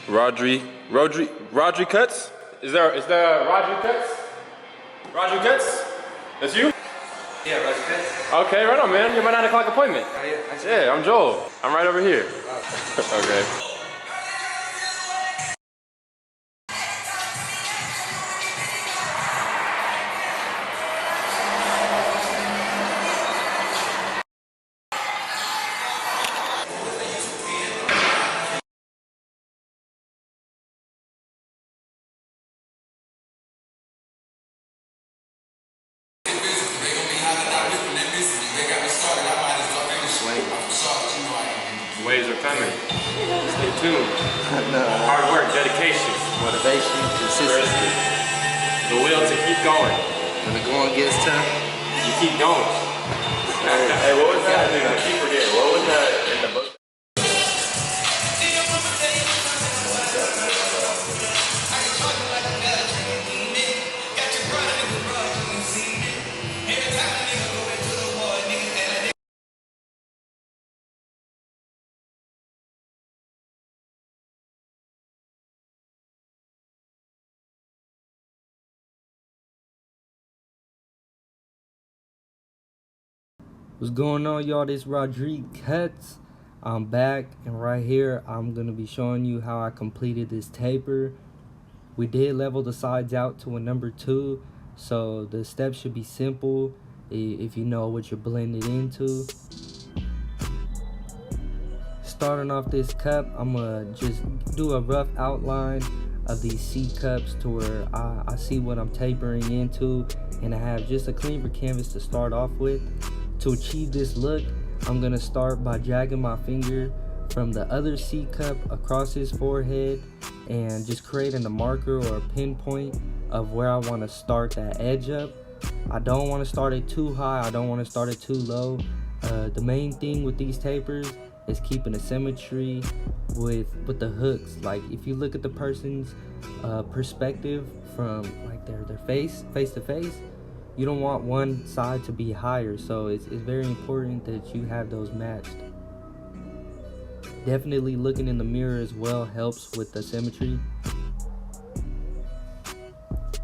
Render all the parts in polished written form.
Rodri Cuts? Is there Rodri Cuts? Rodri Cuts? That's you? Yeah, Rodri Cuts. Okay, right on, man. You're my 9 o'clock appointment. Oh, yeah. Yeah, I'm Joel. I'm right over here. Okay. Waves are coming. Stay tuned. Hard work, dedication, Motivation, consistency. the will to keep going. When the going gets tough, You keep going. Hey, what was that? I keep forgetting. What was that in the book? What's going on, y'all? This Rodri Cuts. I'm back, and right here I'm gonna be showing you how I completed this taper. We did level the sides out to a number 2, so the steps should be simple if you know what you're blending into. Starting off this cup, I'm gonna just do a rough outline of these C cups to where I see what I'm tapering into, and I have just a cleaner canvas to start off with. To achieve this look, I'm gonna start by dragging my finger from the other C cup across his forehead and just creating a marker or a pinpoint of where I want to start that edge up. I don't want to start it too high, I don't want to start it too low. The main thing with these tapers is keeping a symmetry with the hooks. Like if you look at the person's perspective from like their face to face, you don't want one side to be higher, so it's very important that you have those matched. Definitely looking in the mirror as well helps with the symmetry.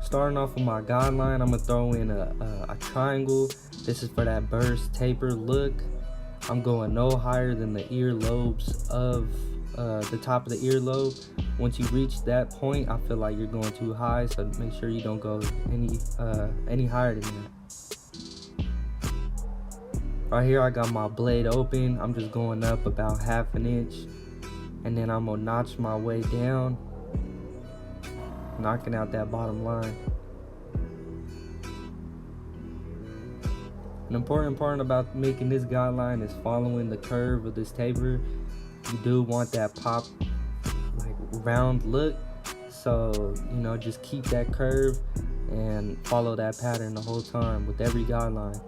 Starting off with my guideline, I'm gonna throw in a triangle. This is for that burst taper look. I'm going no higher than the earlobes of the top of the earlobe. Once you reach that point, I feel like you're going too high, so make sure you don't go any higher than that. Right here I got my blade open. I'm just going up about 1/2 inch, and then I'm gonna notch my way down, knocking out that bottom line. An important part about making this guideline is following the curve of this taper. You do want that pop, like round look, so you know, just keep that curve and follow that pattern the whole time with every guideline.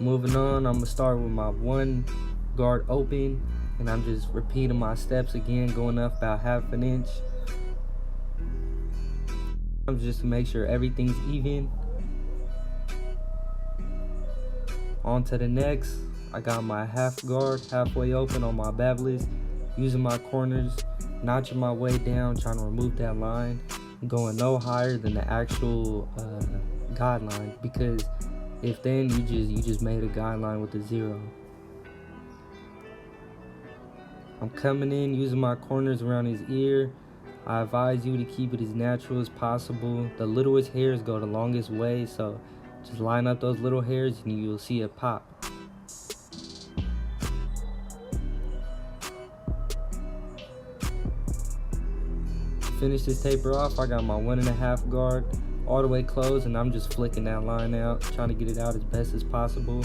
Moving on, I'm gonna start with my one guard open, and I'm just repeating my steps again, going up about 1/2 inch. Just to make sure everything's even. On to the next. I got my half guard halfway open on my bevellers, using my corners, notching my way down, trying to remove that line, going no higher than the actual guideline, because if then you just made a guideline with a 0. I'm coming in using my corners around his ear. I advise you to keep it as natural as possible. The littlest hairs go the longest way, so just line up those little hairs and you'll see it pop. To finish this taper off, I got my 1.5 guard all the way closed, and I'm just flicking that line out, trying to get it out as best as possible.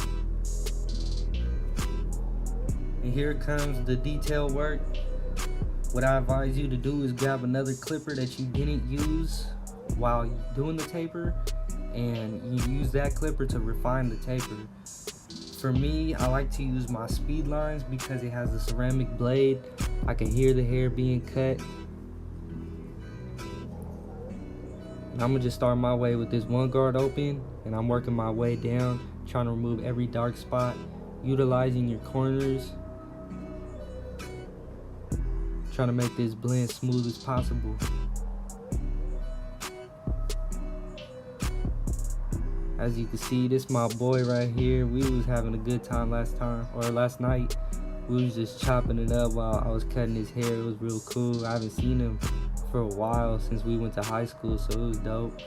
And here comes the detail work. What I advise you to do is grab another clipper that you didn't use while doing the taper, and you use that clipper to refine the taper. For me, I like to use my speed lines because it has a ceramic blade. I can hear the hair being cut. And I'm gonna just start my way with this one guard open, and I'm working my way down, trying to remove every dark spot, utilizing your corners. Trying to make this blend smooth as possible. As you can see, this my boy right here. We was having a good time last night. We was just chopping it up while I was cutting his hair. It was real cool. I haven't seen him for a while since we went to high school, so it was dope.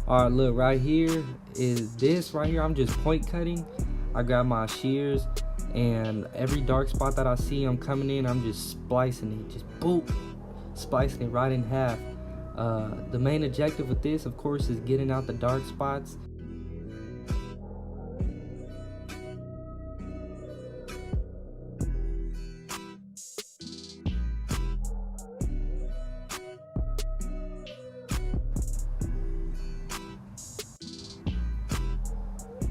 Alright, look, right here is this right here. I'm just point cutting. I got my shears, and every dark spot that I see, I'm coming in, I'm just splicing it, just boop, splicing it right in half. The main objective with this, of course, is getting out the dark spots.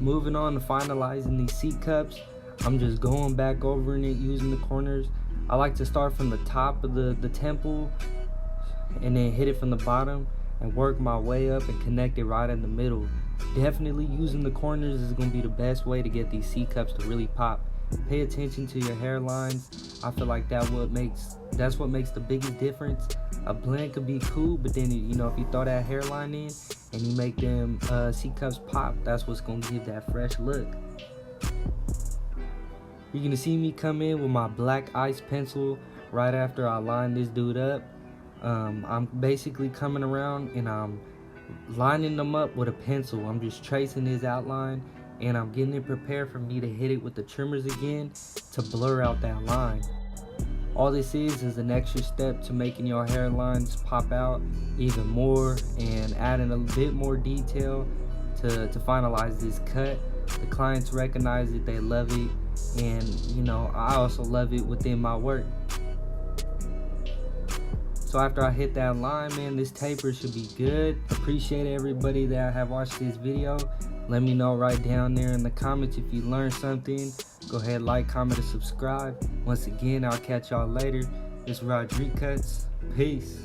Moving on to finalizing these seat cups, I'm just going back over it using the corners. I like to start from the top of the temple and then hit it from the bottom and work my way up and connect it right in the middle. Definitely using the corners is going to be the best way to get these seat cups to really pop. Pay attention to your hairlines. I feel like that's what makes the biggest difference. A blend could be cool, but then if you throw that hairline in and you make them seat cups pop, that's what's gonna give that fresh look. You're gonna see me come in with my black ice pencil right after I line this dude up. I'm basically coming around and I'm lining them up with a pencil. I'm just tracing his outline, and I'm getting it prepared for me to hit it with the trimmers again to blur out that line. All this is an extra step to making your hairlines pop out even more and adding a bit more detail to finalize this cut. The clients recognize it, they love it, and I also love it within my work. So after I hit that line, man, this taper should be good. Appreciate everybody that have watched this video. Let me know right down there in the comments if you learned something. Go ahead, like, comment, and subscribe. Once again, I'll catch y'all later. This is Jfadeit Cuts. Peace.